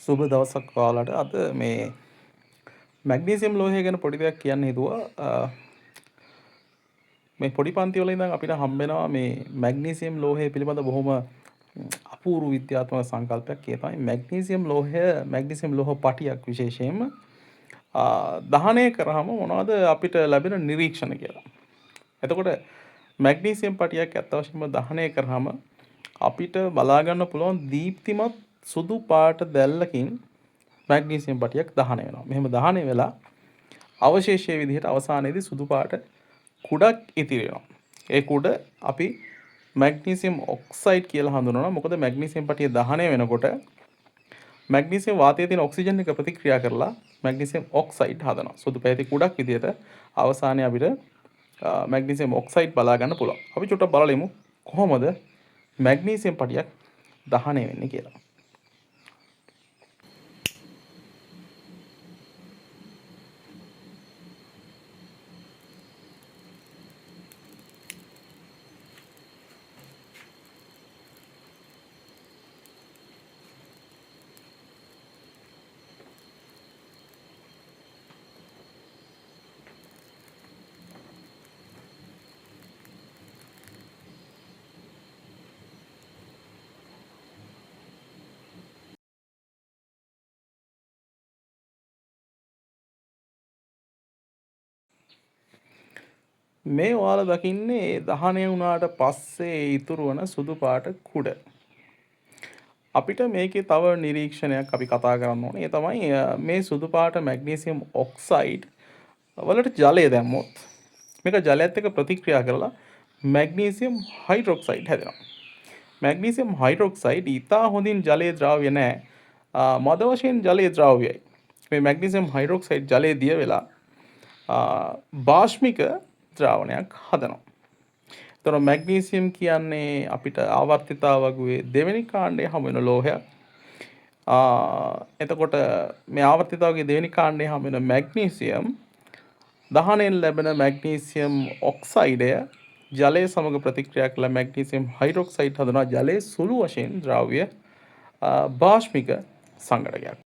සුබ දවසක් ඔයාලට. අද මේ මැග්නීසියම් ලෝහය ගැන පොඩි දෙයක් කියන්න හිතුවා. මේ පොඩි පන්ති වල ඉඳන් අපිට හම්බෙනවා මේ මැග්නීසියම් ලෝහය පිළිබඳ බොහොම අපූර්ව විද්‍යාත්මක සංකල්පයක්. ඒ තමයි මැග්නීසියම් ලෝහය, මැග්නීසියම් ලෝහ පටියක් විශේෂයෙන්ම දහනය කරාම මොනවද අපිට ලැබෙන නිරීක්ෂණ කියලා. එතකොට මැග්නීසියම් පටියක් ඇත්ත වශයෙන්ම දහනය කරාම අපිට බලා ගන්න පුළුවන් දීප්තිමත් සුදු පාට දැල්ලකින් මැග්නීසියම් පටියක් දහනය වෙනවා. මෙහෙම දහනය වෙලා අවශේෂයේ විදිහට අවසානයේදී සුදු පාට කුඩක් ඉතිරි වෙනවා. ඒ කුඩ අපි මැග්නීසියම් ඔක්සයිඩ් කියලා හඳුන්වනවා. මොකද මැග්නීසියම් පටිය දහනය වෙනකොට මැග්නීසියම් වාතයේ තියෙන ඔක්සිජන් එක ප්‍රතික්‍රියා කරලා මැග්නීසියම් ඔක්සයිඩ් හදනවා. සුදු පැහැති කුඩක් විදිහට අවසානයේ අපිට මැග්නීසියම් ඔක්සයිඩ් බලා ගන්න පුළුවන්. අපි චුට්ටක් බලමු කොහොමද මැග්නීසියම් පටියක් දහනය වෙන්නේ කියලා. මේ ඔයාලා දකින්නේ දහනය වුණාට පස්සේ ඉතුරු වන සුදු පාට කුඩ. අපිට මේකේ තව නිරීක්ෂණයක් අපි කතා කරන්න ඕනේ. ඒ තමයි මේ සුදු පාට මැග්නීසියම් ඔක්සයිඩ් වලට ජලය දැම්මොත් මේක ජලයත් එක්ක ප්‍රතික්‍රියා කරලා මැග්නීසියම් හයිඩ්‍රොක්සයිඩ් හැදෙනවා. මැග්නීසියම් හයිඩ්‍රොක්සයිඩ් ඉතා හොඳින් ජලයේ ද්‍රාව්‍ය නැහැ. මද වශයෙන් ජලයේ ද්‍රාව්‍යයි. මේ මැග්නීසියම් හයිඩ්‍රොක්සයිඩ් ජලයේ දිය වෙලා භාෂ්මික ද්‍රාවණයක් හදනවා. එතකොට මැග්නීසියම් කියන්නේ අපිට ආවර්තිතාව වගේ දෙවෙනි කාණ්ඩයේ හමු වෙන ලෝහයක්. එතකොට මේ ආවර්තිතාවගේ දෙවෙනි කාණ්ඩයේ හමු වෙන මැග්නීසියම් දහනයෙන් ලැබෙන මැග්නීසියම් ඔක්සයිඩය ජලය සමග ප්‍රතික්‍රියා කළ මැග්නීසියම් හයිඩ්‍රොක්සයිඩ් හදනවා. ජලයේ සුළු වශයෙන් ද්‍රාව්‍ය භාෂ්මික සංඝටකයක්.